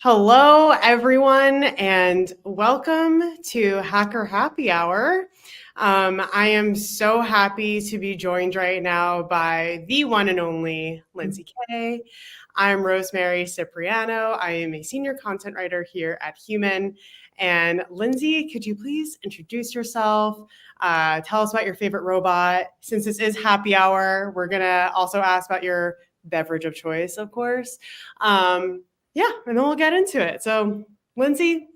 Hello, everyone, and welcome to Hacker Happy Hour. I am so happy to be joined right now by the one and only Lindsay Kay. I'm Rosemary Cipriano. I am a senior content writer here at Human. And Lindsay, could you please introduce yourself? Tell us about your favorite robot. Since this is happy hour, we're going to also ask about your beverage of choice, of course. Yeah, and then we'll get into it. So, Lindsay,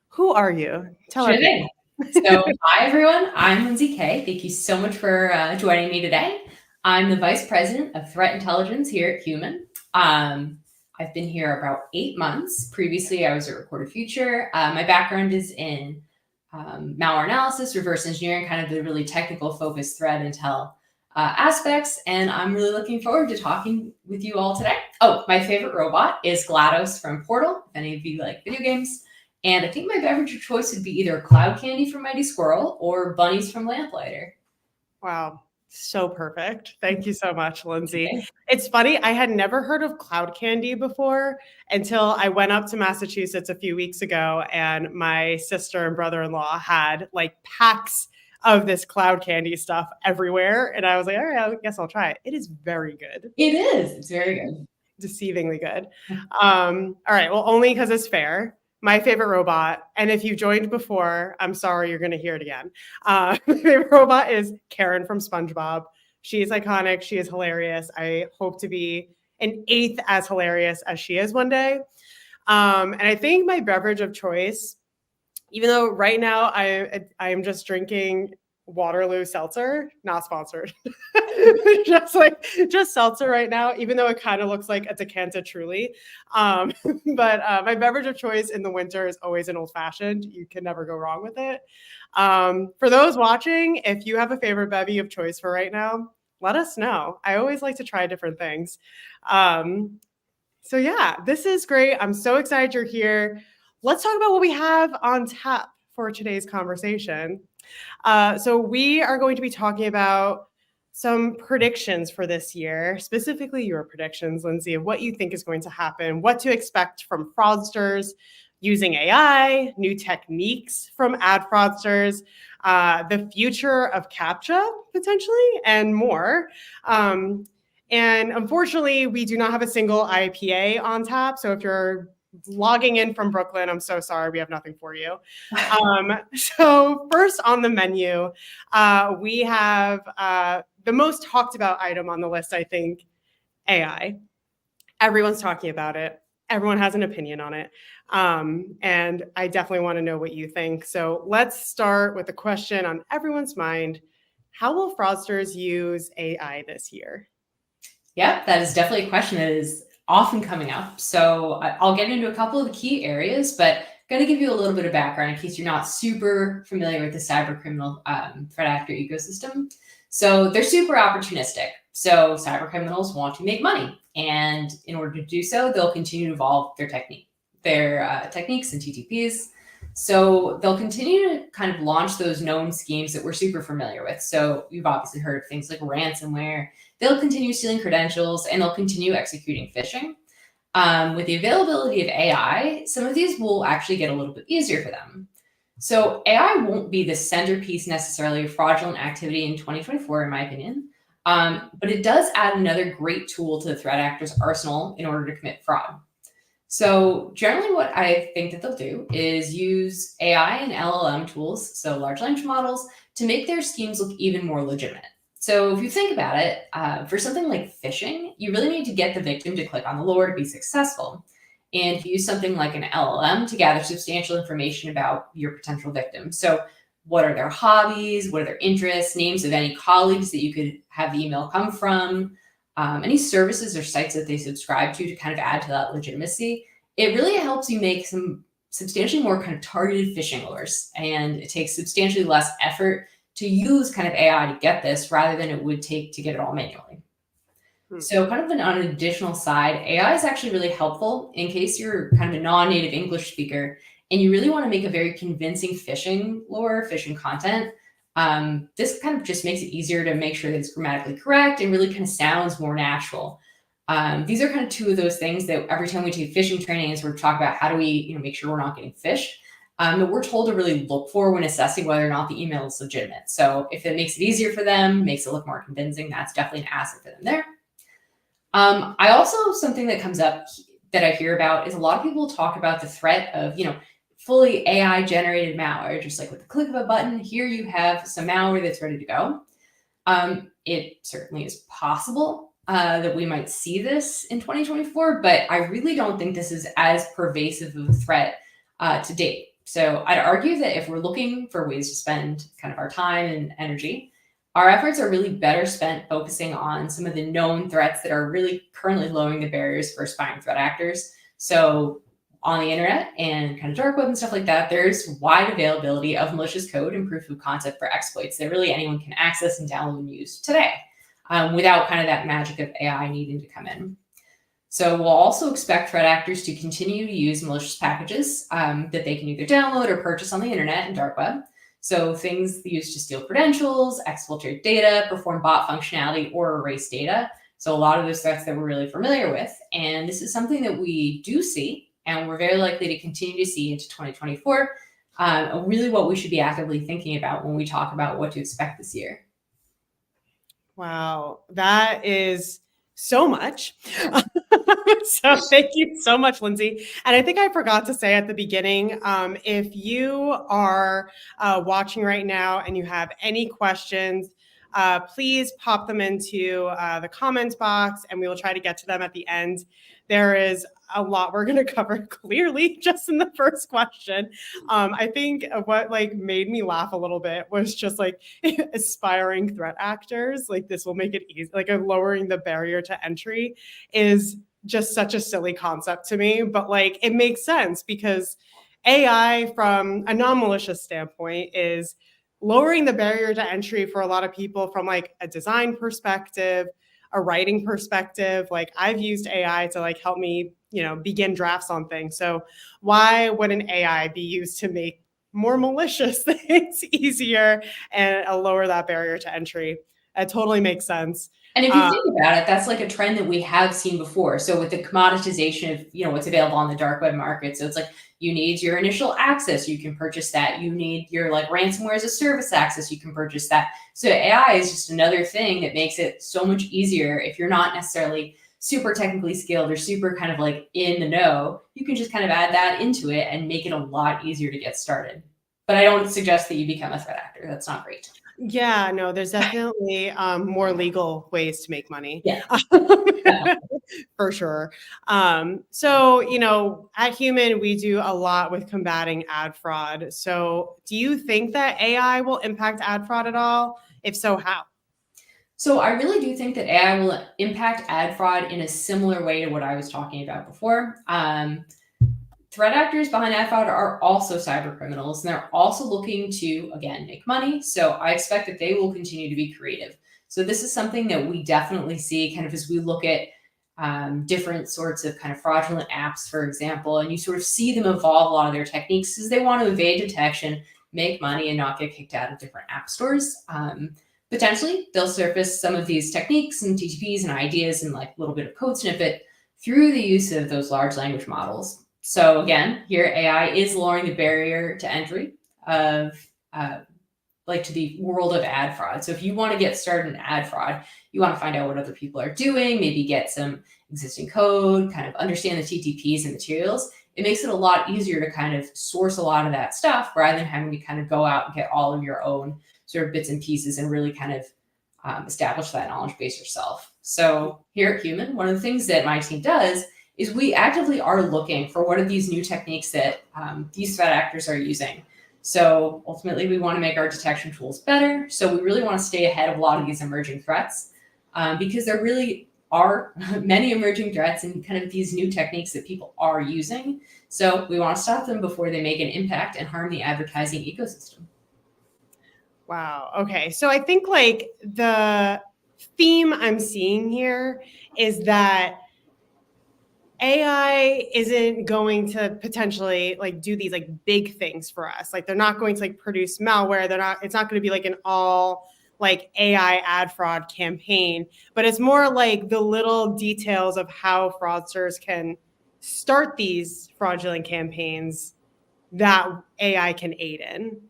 who are you? Tell Sure everyone. thing. So, hi everyone. I'm Lindsay Kay. Thank you so much for joining me today. I'm the Vice President of Threat Intelligence here at Human. I've been here about 8 months. Previously, I was at Recorded Future. My background is in malware analysis, reverse engineering, kind of the really technical focused threat intel aspects. And I'm really looking forward to talking with you all today. Oh, my favorite robot is GLaDOS from Portal, if any of you like video games. And I think my beverage of choice would be either Cloud Candy from Mighty Squirrel or Bunnies from Lamplighter. Wow, so perfect. Thank you so much, Lindsay. Okay. It's funny, I had never heard of Cloud Candy before until I went up to Massachusetts a few weeks ago, and my sister and brother-in-law had like packs of this Cloud Candy stuff everywhere. And I was like, all right, I guess I'll try it. It is very good. It is. It's very good. Deceivingly good. All right. Well, only because it's fair. My favorite robot, and if you joined before, I'm sorry, you're going to hear it again. My favorite robot is Karen from SpongeBob. She is iconic. She is hilarious. I hope to be an eighth as hilarious as she is one day. And I think my beverage of choice, even though right now I am just drinking Waterloo seltzer, not sponsored. just seltzer right now, even though it kind of looks like a Decanta Truly. But my beverage of choice in the winter is always an old fashioned. You can never go wrong with it. For those watching, if you have a favorite bevy of choice for right now, let us know. I always like to try different things. So yeah, this is great. I'm so excited you're here. Let's talk about what we have on tap for today's conversation. So we are going to be talking about some predictions for this year, specifically your predictions, Lindsay, of what you think is going to happen, what to expect from fraudsters using AI, new techniques from ad fraudsters, the future of CAPTCHA potentially, and more. And unfortunately, we do not have a single IPA on tap. So if you're logging in from Brooklyn, I'm so sorry, we have nothing for you. So first on the menu, we have the most talked about item on the list, I think, AI. Everyone's talking about it. Everyone has an opinion on it. And I definitely want to know what you think. So let's start with the question on everyone's mind. How will fraudsters use AI this year? Yep, that is definitely a question that is often coming up. So I'll get into a couple of the key areas, but going to give you a little bit of background in case you're not super familiar with the cyber criminal threat actor ecosystem. So they're super opportunistic. So cyber criminals want to make money, and in order to do so, they'll continue to evolve their techniques and TTPs. So they'll continue to kind of launch those known schemes that we're super familiar with. So you've obviously heard of things like ransomware. They'll continue stealing credentials, and they'll continue executing phishing. With the availability of AI, some of these will actually get a little bit easier for them. So AI won't be the centerpiece necessarily of fraudulent activity in 2024, in my opinion. But it does add another great tool to the threat actor's arsenal in order to commit fraud. So generally what I think that they'll do is use AI and LLM tools, so large language models, to make their schemes look even more legitimate. So if you think about it, for something like phishing, you really need to get the victim to click on the lure to be successful. And if you use something like an LLM to gather substantial information about your potential victim. So what are their hobbies? What are their interests? Names of any colleagues that you could have the email come from? Any services or sites that they subscribe to kind of add to that legitimacy. It really helps you make some substantially more kind of targeted phishing lures, and it takes substantially less effort to use kind of AI to get this rather than it would take to get it all manually. So kind of on an additional side, AI is actually really helpful in case you're kind of a non-native English speaker and you really want to make a very convincing phishing lure, phishing content. This kind of just makes it easier to make sure that it's grammatically correct and really kind of sounds more natural. These are kind of two of those things that every time we take phishing trainings, we're talking about how do we make sure we're not getting phished, that we're told to really look for when assessing whether or not the email is legitimate. So if it makes it easier for them, makes it look more convincing, that's definitely an asset for them there. I also, something that comes up that I hear about is a lot of people talk about the threat of, fully AI generated malware, just like with the click of a button, here you have some malware that's ready to go. It certainly is possible that we might see this in 2024, but I really don't think this is as pervasive of a threat to date. So I'd argue that if we're looking for ways to spend kind of our time and energy, our efforts are really better spent focusing on some of the known threats that are really currently lowering the barriers for spying threat actors. So on the internet and kind of dark web and stuff like that, there's wide availability of malicious code and proof of concept for exploits that really anyone can access and download and use today without kind of that magic of AI needing to come in. So we'll also expect threat actors to continue to use malicious packages that they can either download or purchase on the internet and dark web. So things used to steal credentials, exfiltrate data, perform bot functionality, or erase data. So a lot of those threats that we're really familiar with. And this is something that we do see, and we're very likely to continue to see into 2024. Really what we should be actively thinking about when we talk about what to expect this year. Wow, that is so much. So thank you so much, Lindsay. And I think I forgot to say at the beginning, if you are watching right now and you have any questions, please pop them into the comments box and we will try to get to them at the end. There is a lot we're going to cover clearly just in the first question. I think what made me laugh a little bit was just aspiring threat actors. This will make it easy, lowering the barrier to entry is just such a silly concept to me, but it makes sense because AI from a non-malicious standpoint is lowering the barrier to entry for a lot of people from a design perspective, a writing perspective. I've used AI to help me, begin drafts on things. So why wouldn't AI be used to make more malicious things easier and lower that barrier to entry? It totally makes sense. And if you think about it, that's a trend that we have seen before. So with the commoditization of, what's available on the dark web market. So it's you need your initial access, you can purchase that. You need your ransomware as a service access, you can purchase that. So AI is just another thing that makes it so much easier if you're not necessarily super technically skilled or super kind of in the know. You can just kind of add that into it and make it a lot easier to get started. But I don't suggest that you become a threat actor. That's not great. Yeah, no, there's definitely more legal ways to make money. Yeah. For sure. So, at Human, we do a lot with combating ad fraud. So do you think that AI will impact ad fraud at all? If so, how? So I really do think that AI will impact ad fraud in a similar way to what I was talking about before. Threat actors behind ad fraud are also cyber criminals, and they're also looking to, again, make money. So I expect that they will continue to be creative. So this is something that we definitely see kind of as we look at different sorts of kind of fraudulent apps, for example, and you sort of see them evolve a lot of their techniques as they want to evade detection, make money, and not get kicked out of different app stores. Potentially, they'll surface some of these techniques and TTPs and ideas and a little bit of code snippet through the use of those large language models. So again, here AI is lowering the barrier to entry of to the world of ad fraud. So if you want to get started in ad fraud, you want to find out what other people are doing, maybe get some existing code, kind of understand the TTPs and materials. It makes it a lot easier to kind of source a lot of that stuff rather than having to kind of go out and get all of your own sort of bits and pieces and really kind of establish that knowledge base yourself. So here at Human, one of the things that my team does is we actively are looking for what are these new techniques that these threat actors are using. So ultimately, we want to make our detection tools better. So we really want to stay ahead of a lot of these emerging threats because there really are many emerging threats and kind of these new techniques that people are using. So we want to stop them before they make an impact and harm the advertising ecosystem. Wow. Okay. So I think the theme I'm seeing here is that AI isn't going to potentially do these big things for us. They're not going to produce malware. It's not going to be an all like AI ad fraud campaign, but it's more like the little details of how fraudsters can start these fraudulent campaigns that AI can aid in.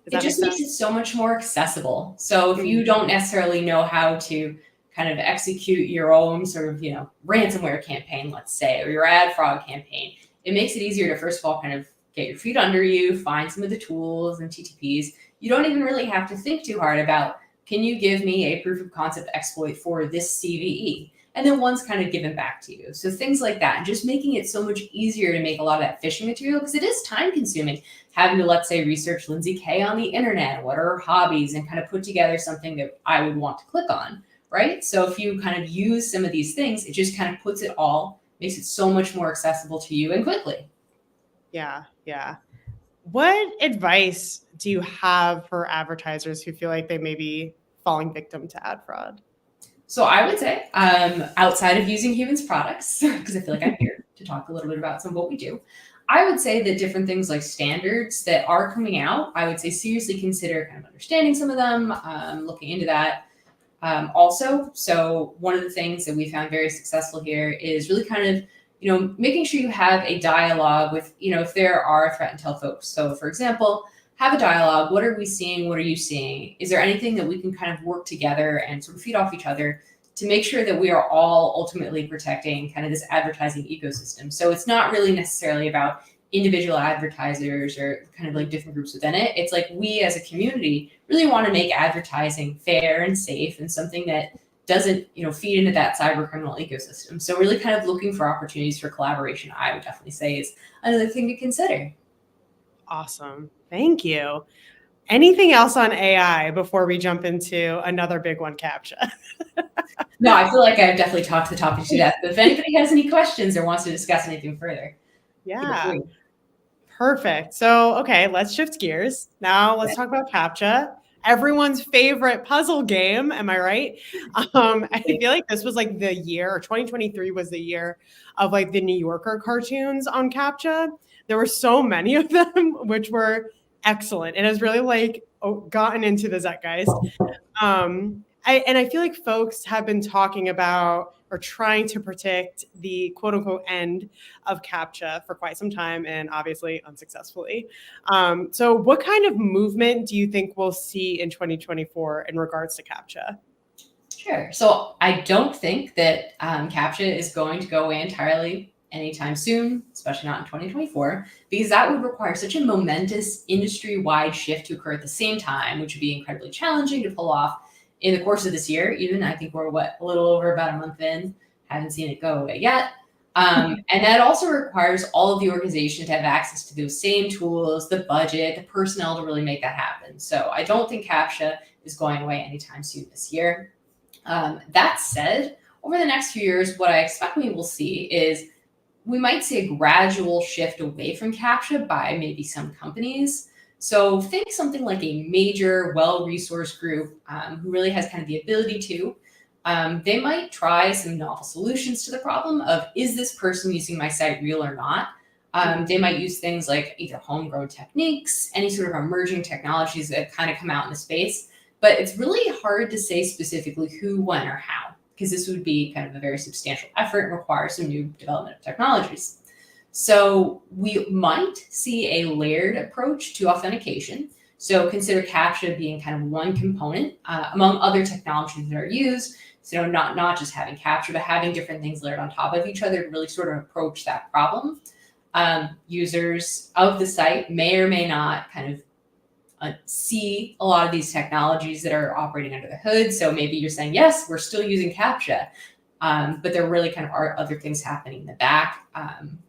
Does It that make just makes sense? it so much more accessible. So if you don't necessarily know how to kind of execute your own sort of, ransomware campaign, let's say, or your ad fraud campaign, it makes it easier to, first of all, kind of get your feet under you, find some of the tools and TTPs. You don't even really have to think too hard about, can you give me a proof of concept exploit for this CVE? And then one's kind of given back to you. So things like that, and just making it so much easier to make a lot of that phishing material, because it is time consuming having to, let's say, research Lindsay Kay on the internet, what are her hobbies, and kind of put together something that I would want to click on, right? So if you kind of use some of these things, it just kind of puts it all, makes it so much more accessible to you and quickly. Yeah, yeah. What advice do you have for advertisers who feel like they may be falling victim to ad fraud? So I would say, outside of using Humans products, because I feel like I'm here to talk a little bit about some of what we do, I would say that different things like standards that are coming out, I would say seriously consider kind of understanding some of them, looking into that. Also, so one of the things that we found very successful here is really kind of, making sure you have a dialogue with, if there are threat intel folks. So for example, have a dialogue. What are we seeing? What are you seeing? Is there anything that we can kind of work together and sort of feed off each other to make sure that we are all ultimately protecting kind of this advertising ecosystem? So it's not really necessarily about individual advertisers or kind of like different groups within it. It's like we as a community really want to make advertising fair and safe and something that doesn't, feed into that cyber criminal ecosystem. So really kind of looking for opportunities for collaboration, I would definitely say is another thing to consider. Awesome. Thank you. Anything else on AI before we jump into another big one, CAPTCHA? No, I feel like I've definitely talked the topic to death. But if anybody has any questions or wants to discuss anything further, feel Yeah, free. perfect. So, okay, let's shift gears. Now let's talk about CAPTCHA, everyone's favorite puzzle game. Am I right? I feel like this was like the year, or 2023 was the year of like the New Yorker cartoons on CAPTCHA. There were so many of them, which were excellent. It has really like gotten into the zeitgeist. I feel like folks have been talking about or trying to predict the quote unquote end of CAPTCHA for quite some time, and obviously unsuccessfully. So what kind of movement do you think we'll see in 2024 in regards to CAPTCHA? Sure. So I don't think that CAPTCHA is going to go away entirely anytime soon, especially not in 2024, because that would require such a momentous industry-wide shift to occur at the same time, which would be incredibly challenging to pull off in the course of this year. Even I think we're a little over about a month in, haven't seen it go away yet. And that also requires all of the organization to have access to those same tools, the budget, the personnel to really make that happen. So I don't think CAPTCHA is going away anytime soon this year. That said, over the next few years, what I expect we will see is we might see a gradual shift away from CAPTCHA by maybe some companies. So think something like a major, well-resourced group who really has kind of the ability to. They might try some novel solutions to the problem of, is this person using my site real or not? They might use things like either homegrown techniques, any sort of emerging technologies that kind of come out in the space. But it's really hard to say specifically who, when, or how, because this would be kind of a very substantial effort and require some new development of technologies. So we might see a layered approach to authentication. So consider CAPTCHA being kind of one component among other technologies that are used. So not just having CAPTCHA, but having different things layered on top of each other to really sort of approach that problem. Users of the site may or may not kind of see a lot of these technologies that are operating under the hood. So maybe you're saying, yes, we're still using CAPTCHA, but there really kind of are other things happening in the back,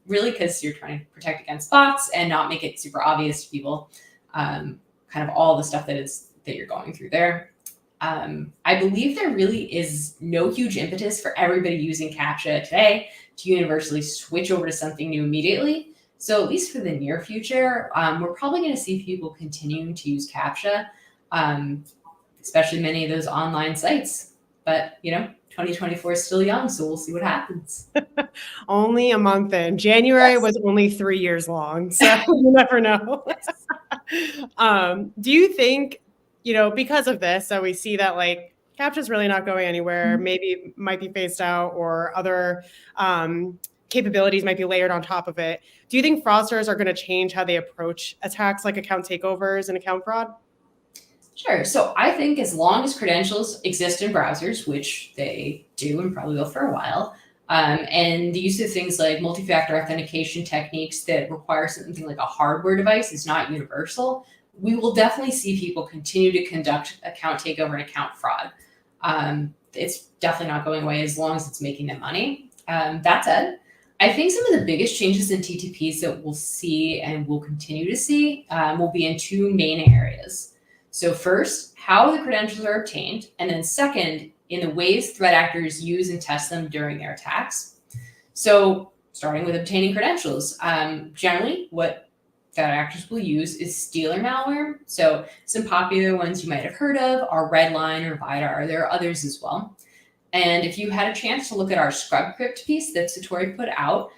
really because you're trying to protect against bots and not make it super obvious to people, kind of all the stuff that you're going through there. I believe there really is no huge impetus for everybody using CAPTCHA today to universally switch over to something new immediately. So at least for the near future, we're probably going to see people continuing to use CAPTCHA, especially many of those online sites. But, 2024 is still young, so we'll see what happens. Only a month in. January was only 3 years long, so you never know. Do you think because of this, so we see that like CAPTCHA's really not going anywhere, maybe might be phased out, or other capabilities might be layered on top of it. Do you think fraudsters are going to change how they approach attacks like account takeovers and account fraud? Sure. So I think as long as credentials exist in browsers, which they do and probably will for a while, and the use of things like multi-factor authentication techniques that require something like a hardware device is not universal, we will definitely see people continue to conduct account takeover and account fraud. It's definitely not going away as long as it's making them money. That said, I think some of the biggest changes in TTPs that we'll see and will continue to see will be in two main areas. So first, how the credentials are obtained, and then second, in the ways threat actors use and test them during their attacks. So starting with obtaining credentials, generally what threat actors will use is stealer malware. So some popular ones you might have heard of are Redline or Vidar. There are others as well. And if you had a chance to look at our ScrubCrypt piece that Satori put out,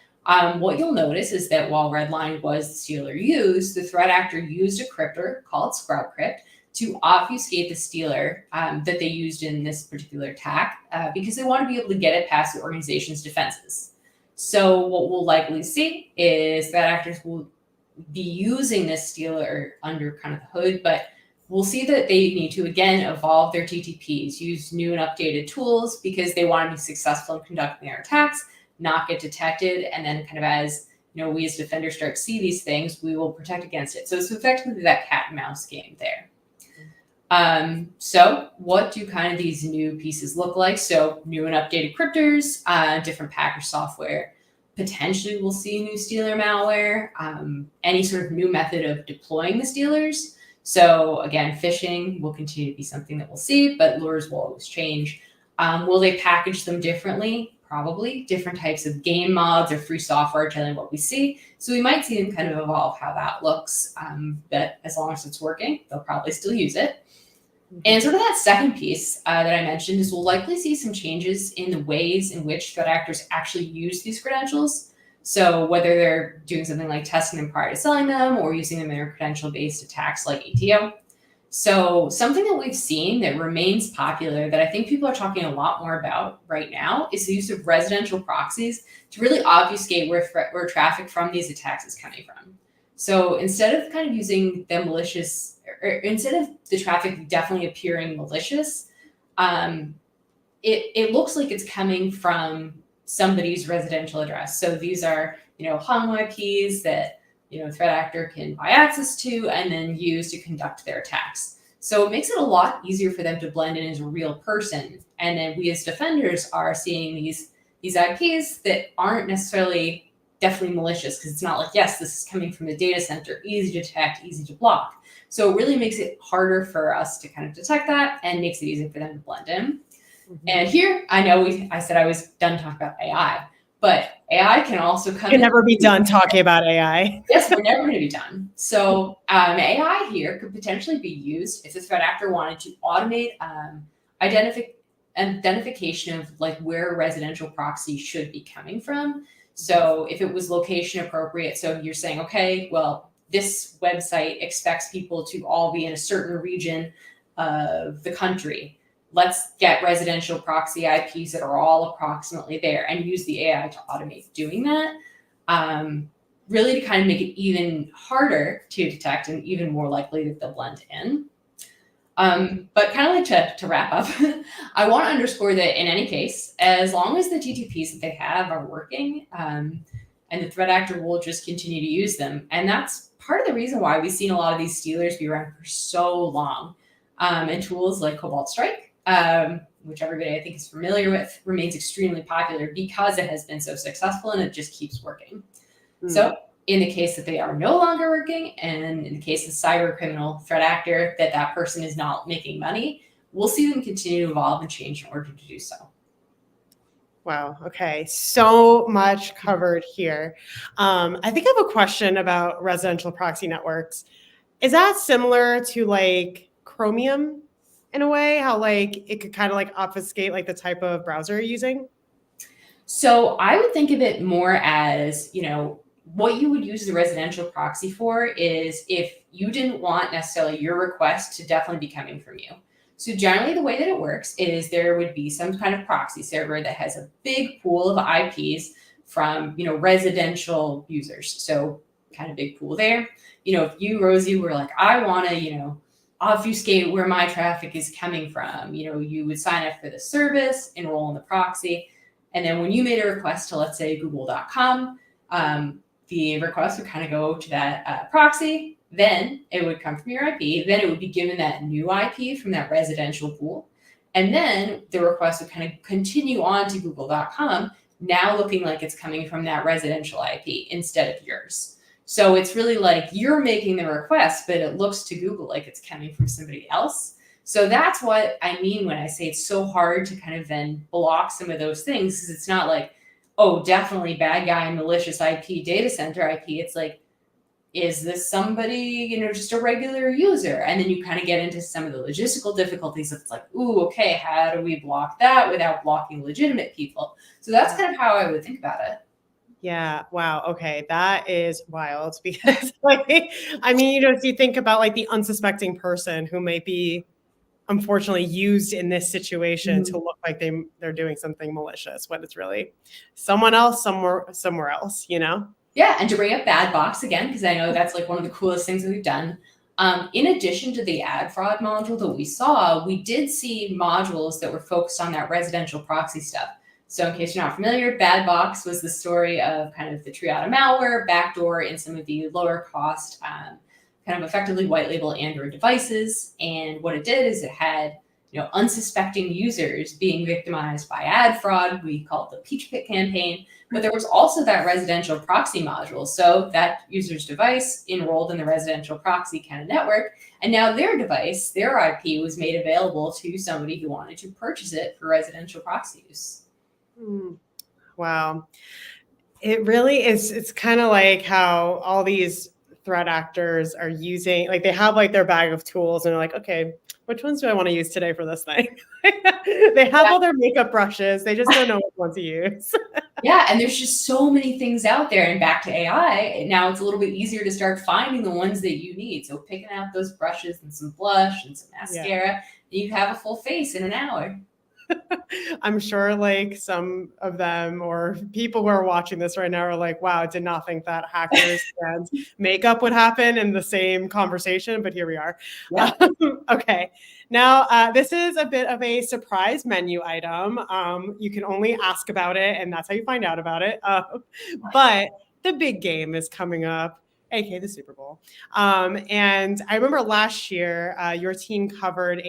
what you'll notice is that while Redline was the stealer used, the threat actor used a cryptor called ScrubCrypt to obfuscate the stealer that they used in this particular attack because they want to be able to get it past the organization's defenses. So what we'll likely see is that actors will be using this stealer under kind of the hood, but we'll see that they need to, again, evolve their TTPs, use new and updated tools because they want to be successful in conducting their attacks, not get detected, and then kind of as we as defenders start to see these things, we will protect against it. So it's effectively that cat and mouse game there. So what do kind of these new pieces look like? So new and updated cryptors, different package software. Potentially we'll see new stealer malware, any sort of new method of deploying the stealers. So again, phishing will continue to be something that we'll see, but lures will always change. Will they package them differently? Probably. Different types of game mods or free software, generally what we see. So we might see them kind of evolve how that looks, but as long as it's working, they'll probably still use it. And sort of that second piece that I mentioned is we'll likely see some changes in the ways in which threat actors actually use these credentials. So whether they're doing something like testing them prior to selling them or using them in their credential-based attacks like ATO. So something that we've seen that remains popular that I think people are talking a lot more about right now is the use of residential proxies to really obfuscate where traffic from these attacks is coming from. So instead of kind of using the malicious, or instead of the traffic definitely appearing malicious, it looks like it's coming from somebody's residential address. So these are, hung IPs that, threat actor can buy access to and then use to conduct their attacks. So it makes it a lot easier for them to blend in as a real person. And then we as defenders are seeing these IPs that aren't necessarily definitely malicious because it's not like, yes, this is coming from the data center, easy to detect, easy to block. So it really makes it harder for us to kind of detect that and makes it easier for them to blend in. Mm-hmm. And here, I know I said I was done talking about AI, but AI can also come in. You'll never be done talking about AI. Yes, we're never going to be done. So AI here could potentially be used if the threat actor wanted to automate identification of like where a residential proxy should be coming from. So if it was location appropriate, so you're saying, okay, well, this website expects people to all be in a certain region of the country. Let's get residential proxy IPs that are all approximately there and use the AI to automate doing that. Really to kind of make it even harder to detect and even more likely that they'll blend in. But kind of like to wrap up, I want to underscore that in any case, as long as the TTPs that they have are working, and the threat actor will just continue to use them. And that's part of the reason why we've seen a lot of these stealers be around for so long. And tools like Cobalt Strike, which everybody I think is familiar with, remains extremely popular because it has been so successful and it just keeps working. So in the case that they are no longer working, and in the case of cyber criminal threat actor, that person is not making money, we'll see them continue to evolve and change in order to do so. Wow. Okay. So much covered here. I think I have a question about residential proxy networks. Is that similar to like Chromium in a way, how like it could kind of like obfuscate like the type of browser you're using? So I would think of it more as, what you would use the residential proxy for is if you didn't want necessarily your request to definitely be coming from you. So generally the way that it works is there would be some kind of proxy server that has a big pool of IPs from, residential users. So kind of big pool there. If you, Rosie, were like, I want to, obfuscate where my traffic is coming from, you would sign up for the service, enroll in the proxy. And then when you made a request to, let's say, google.com, the request would kind of go to that proxy. Then it would come from your IP. Then it would be given that new IP from that residential pool. And then the request would kind of continue on to google.com, now looking like it's coming from that residential IP instead of yours. So it's really like you're making the request, but it looks to Google like it's coming from somebody else. So that's what I mean when I say it's so hard to kind of then block some of those things, because it's not like, oh, definitely bad guy, malicious IP, data center IP. It's like, is this somebody, just a regular user? And then you kind of get into some of the logistical difficulties. It's like, ooh, okay, how do we block that without blocking legitimate people? So that's kind of how I would think about it. Yeah. Wow. Okay. That is wild because you think about the unsuspecting person who may be unfortunately used in this situation to look like they're doing something malicious when it's really someone else somewhere else, Yeah. And to bring up Bad Box again, because I know that's like one of the coolest things that we've done. In addition to the ad fraud module that we saw, we did see modules that were focused on that residential proxy stuff. So in case you're not familiar, Bad Box was the story of kind of the Triada malware, backdoor in some of the lower cost, kind of effectively white label Android devices. And what it did is it had, unsuspecting users being victimized by ad fraud. We call it the Peach Pit campaign. But there was also that residential proxy module. So that user's device enrolled in the residential proxy kind of network. And now their device, their IP was made available to somebody who wanted to purchase it for residential proxy use. Wow. It really is. It's kind of like how all these threat actors are using, they have their bag of tools and they're like, okay, which ones do I want to use today for this thing? They have all their makeup brushes. They just don't know which one to use. Yeah. And there's just so many things out there. And back to AI, now it's a little bit easier to start finding the ones that you need. So picking out those brushes and some blush and some mascara, and you have a full face in an hour. I'm sure some of them or people who are watching this right now are like, wow, I did not think that hackers and makeup would happen in the same conversation, but here we are. Yeah. Okay. Now, this is a bit of a surprise menu item. You can only ask about it, and that's how you find out about it. But the big game is coming up, aka the Super Bowl. And I remember last year, your team uncovered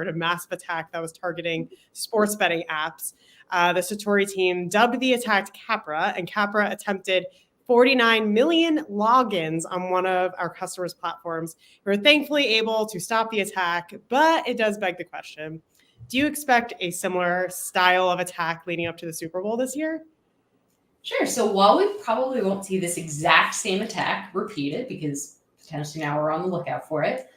a massive attack that was targeting sports betting apps. The Satori team dubbed the attack Capra, and Capra attempted 49 million logins on one of our customers' platforms. We were thankfully able to stop the attack, but it does beg the question, do you expect a similar style of attack leading up to the Super Bowl this year? Sure. So while we probably won't see this exact same attack repeated, because potentially now we're on the lookout for it,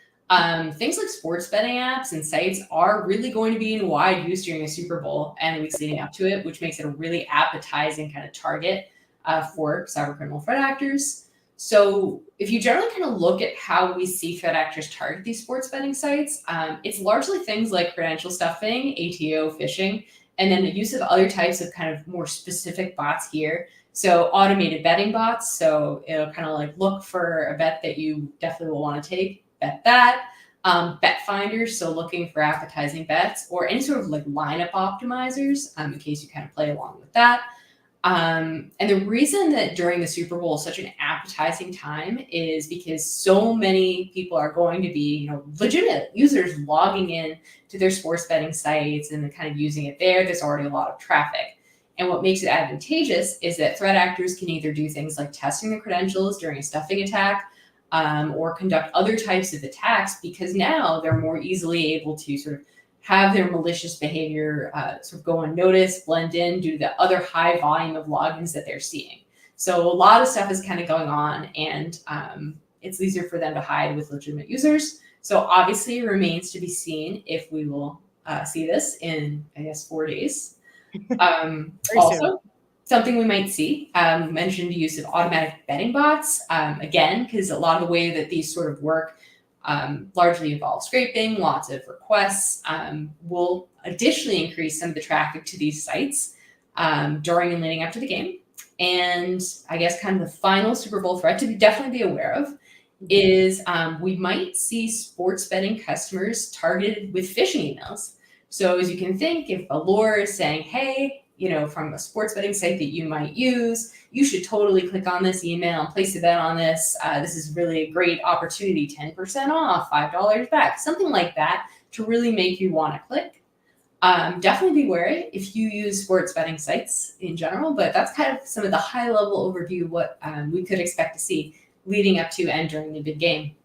things like sports betting apps and sites are really going to be in wide use during the Super Bowl and the weeks leading up to it, which makes it a really appetizing kind of target for cybercriminal threat actors. So if you generally kind of look at how we see threat actors target these sports betting sites, it's largely things like credential stuffing, ATO phishing, and then the use of other types of kind of more specific bots here. So automated betting bots. So it'll kind of look for a bet that you definitely will want to take, bet that. Bet finders, so looking for appetizing bets, or any sort of lineup optimizers, in case you kind of play along with that. And the reason that during the Super Bowl is such an appetizing time is because so many people are going to be, legitimate users logging in to their sports betting sites and kind of using it there. There's already a lot of traffic. And what makes it advantageous is that threat actors can either do things like testing the credentials during a stuffing attack, or conduct other types of attacks, because now they're more easily able to sort of have their malicious behavior sort of go unnoticed, blend in due to the other high volume of logins that they're seeing. So a lot of stuff is kind of going on, and it's easier for them to hide with legitimate users. So obviously it remains to be seen if we will see this in, I guess, 4 days. Also, something we might see. Mentioned use of automatic betting bots, again, because a lot of the way that these sort of work largely involve scraping, lots of requests, will additionally increase some of the traffic to these sites during and leading up to the game. And I guess kind of the final Super Bowl threat to definitely be aware of is we might see sports betting customers targeted with phishing emails. So as you can think, if Allure is saying, hey, from a sports betting site that you might use, you should totally click on this email and place a bet on this. This is really a great opportunity, 10% off, $5 back, something like that to really make you want to click. Definitely be wary if you use sports betting sites in general, but that's kind of some of the high level overview of what we could expect to see leading up to and during the big game.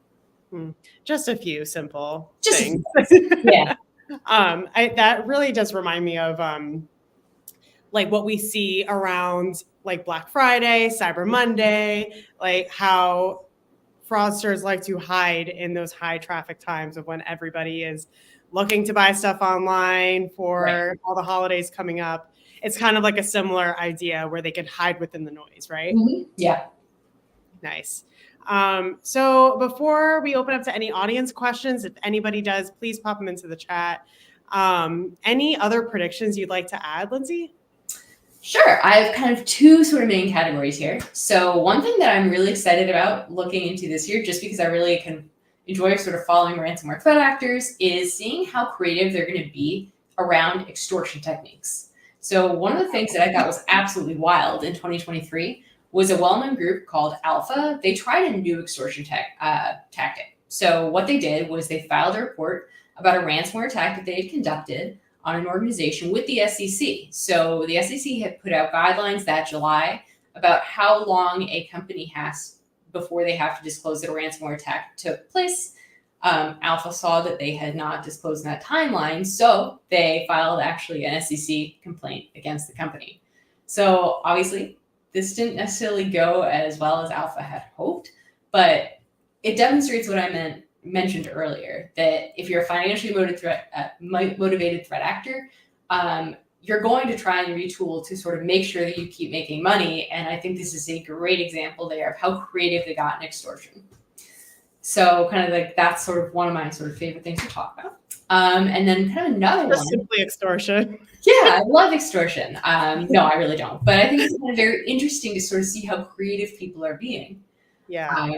Just a few simple Just things. Yeah. That really does remind me of like what we see around like Black Friday, Cyber Monday, like how fraudsters like to hide in those high traffic times of when everybody is looking to buy stuff online for all the holidays coming up. It's kind of like a similar idea where they can hide within the noise, right? Yeah. Nice. So before we open up to any audience questions, if anybody does, please pop them into the chat. Any other predictions you'd like to add, Lindsay? Sure. I have kind of two sort of main categories here. So one thing that I'm really excited about looking into this year, just because I really can enjoy sort of following ransomware threat actors, is seeing how creative they're going to be around extortion techniques. So one of the things that I thought was absolutely wild in 2023 was a well-known group called Alpha. They tried a new extortion tactic. So what they did was they filed a report about a ransomware attack that they had conducted on an organization with the SEC. So the SEC had put out guidelines that July about how long a company has before they have to disclose that a ransomware attack took place. Alpha saw that they had not disclosed that timeline, so they filed actually an SEC complaint against the company. So obviously, this didn't necessarily go as well as Alpha had hoped, but it demonstrates what I mentioned earlier, that if you're a financially motivated threat actor, you're going to try and retool to sort of make sure that you keep making money. And I think this is a great example there of how creative they got in extortion. So kind of like that's sort of one of my sort of favorite things to talk about. And then kind of another one. Simply extortion. Yeah, I love extortion. No, I really don't. But I think it's kind of very interesting to sort of see how creative people are being. Yeah.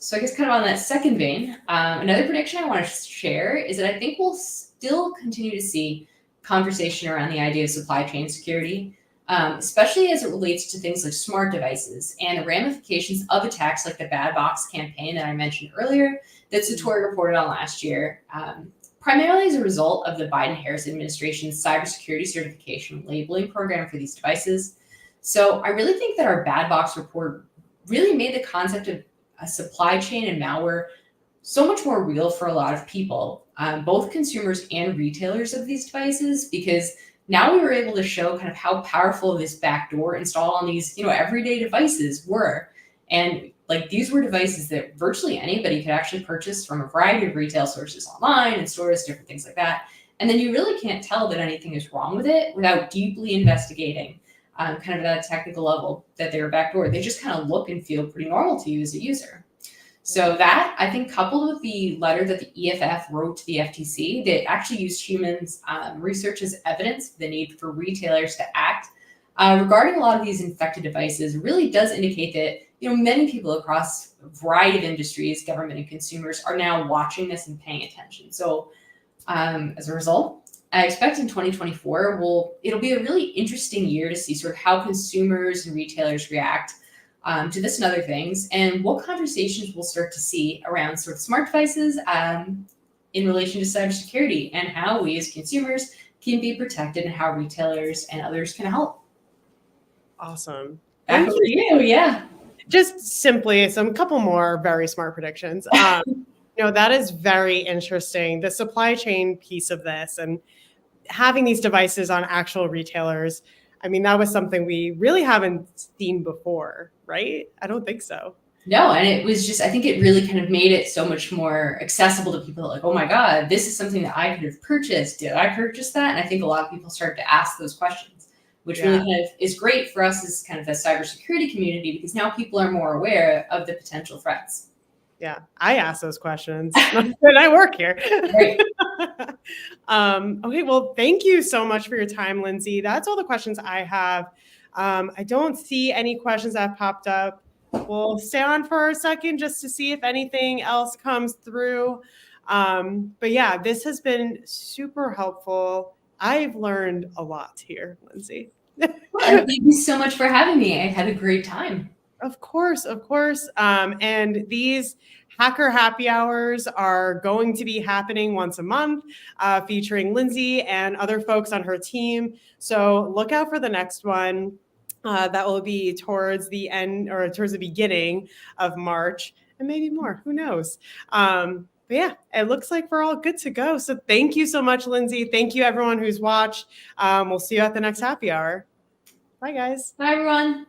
So I guess kind of on that second vein, another prediction I want to share is that I think we'll still continue to see conversation around the idea of supply chain security, especially as it relates to things like smart devices and the ramifications of attacks like the Bad Box campaign that I mentioned earlier that Satori reported on last year, primarily as a result of the Biden-Harris administration's cybersecurity certification labeling program for these devices. So I really think that our Bad Box report really made the concept of a supply chain and malware so much more real for a lot of people, both consumers and retailers of these devices, because now we were able to show kind of how powerful this backdoor installed on these, everyday devices were. And like these were devices that virtually anybody could actually purchase from a variety of retail sources online and stores, different things like that. And then you really can't tell that anything is wrong with it without deeply investigating kind of at a technical level that they were backdoored. They just kind of look and feel pretty normal to you as a user. So that, I think, coupled with the letter that the EFF wrote to the FTC that actually used humans research as evidence for the need for retailers to act regarding a lot of these infected devices really does indicate that many people across a variety of industries, government and consumers, are now watching this and paying attention. So as a result, I expect in 2024, it'll be a really interesting year to see sort of how consumers and retailers react to this and other things, and what conversations we'll start to see around sort of smart devices in relation to cybersecurity, and how we as consumers can be protected, and how retailers and others can help. Awesome. Back over to you. Yeah. Just simply some couple more very smart predictions. That is very interesting. The supply chain piece of this and having these devices on actual retailers. I mean, that was something we really haven't seen before, right? I don't think so. No, and it was just, I think it really kind of made it so much more accessible to people. Like, oh my God, this is something that I could have purchased. Did I purchase that? And I think a lot of people started to ask those questions, which really kind of is great for us as kind of the cybersecurity community, because now people are more aware of the potential threats. Yeah, I ask those questions when I work here. Right. Okay, well, thank you so much for your time, Lindsay. That's all the questions I have. I don't see any questions that have popped up. We'll stay on for a second just to see if anything else comes through. But yeah, this has been super helpful. I've learned a lot here, Lindsay. Well, thank you so much for having me. I had a great time. Of course, of course. And these hacker happy hours are going to be happening once a month, featuring Lindsay and other folks on her team. So look out for the next one. That will be towards the end or towards the beginning of March, and maybe more. Who knows? But yeah, it looks like we're all good to go. So thank you so much, Lindsay. Thank you, everyone who's watched. We'll see you at the next happy hour. Bye, guys. Bye, everyone.